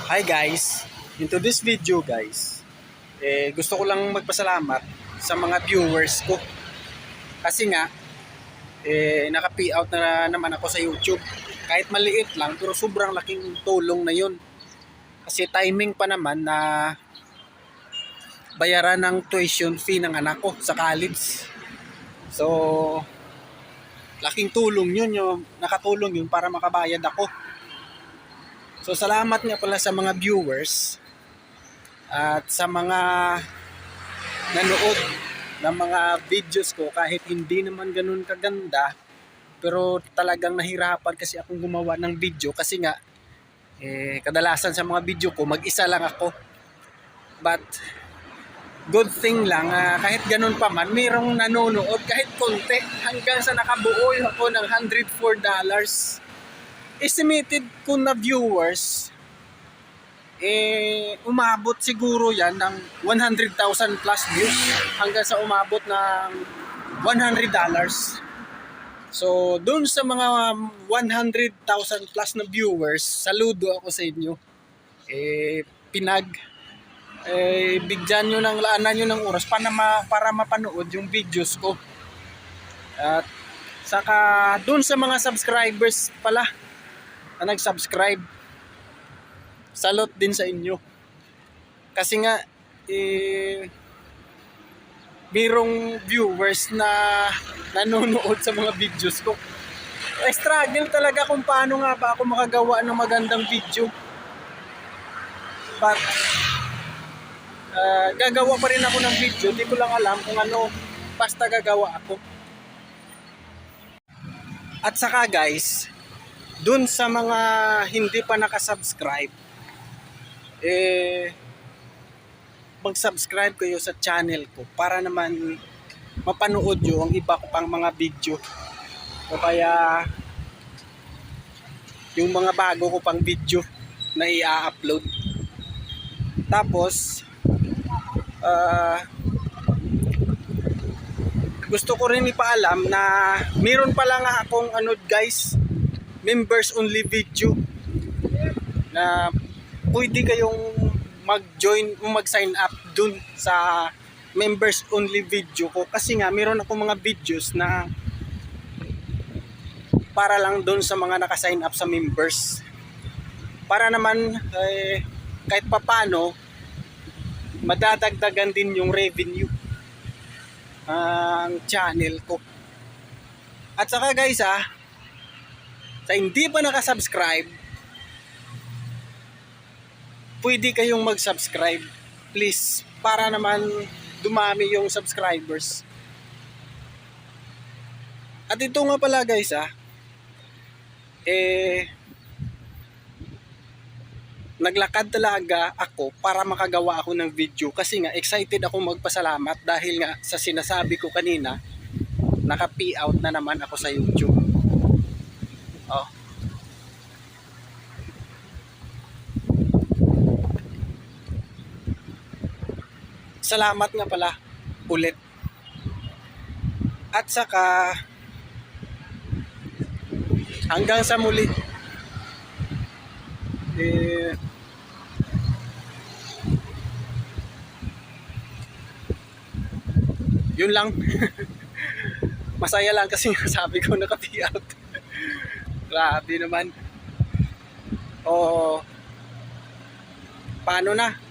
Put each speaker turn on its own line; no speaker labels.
Hi guys, into this video guys, gusto ko lang magpasalamat sa mga viewers ko. Kasi nga, naka-payout na naman ako sa YouTube. Kahit maliit lang, pero sobrang laking tulong na yun. Kasi timing pa naman na bayaran ng tuition fee ng anak ko sa college. So, laking tulong yun, nakatulong yun para makabayad ako. So salamat nga pala sa mga viewers at sa mga nanood ng mga videos ko kahit hindi naman ganun kaganda, pero talagang nahirapan kasi akong gumawa ng video kasi nga kadalasan sa mga video ko mag-isa lang ako. But good thing lang kahit ganun pa man mayroong nanonood kahit konti hanggang sa nakabuo ako ng $104. Estimated ko na viewers, umabot siguro yan ng 100,000 plus views hanggang sa umabot ng $100. So, dun sa mga 100,000 plus na viewers, saludo ako sa inyo. Bigyan nyo ng laanan nyo ng oras para mapanood yung videos ko. At saka dun sa mga subscribers pala na nag-subscribe, salot din sa inyo kasi nga mayroong viewers na nanonood sa mga videos ko. Struggle talaga kung paano nga ba ako makagawa ng magandang video, but gagawa pa rin ako ng video. Di ko lang alam kung ano, basta gagawa ako. At saka guys, dun sa mga hindi pa nakasubscribe, mag-subscribe kayo sa channel ko para naman mapanood nyo ang iba ko pang mga video o kaya yung mga bago ko pang video na i-upload. Tapos gusto ko rin ipaalam na meron pala nga akong guys, members only video na pwede kayong mag-join o mag-sign up dun sa members only video ko kasi nga meron akong mga videos na para lang dun sa mga naka-sign up sa members, para naman kahit papano madadagdagan din yung revenue ang channel ko. At saka guys sa hindi pa nakasubscribe, pwede kayong mag-subscribe please para naman dumami yung subscribers. At ito nga pala guys naglakad talaga ako para makagawa ako ng video kasi nga excited ako magpasalamat dahil nga sa sinasabi ko kanina, naka-payout na naman ako sa YouTube. Salamat nga pala ulit. At saka hanggang sa muli, yun lang. Masaya lang kasi sabi ko naka-payout. Grabe naman. Paano na?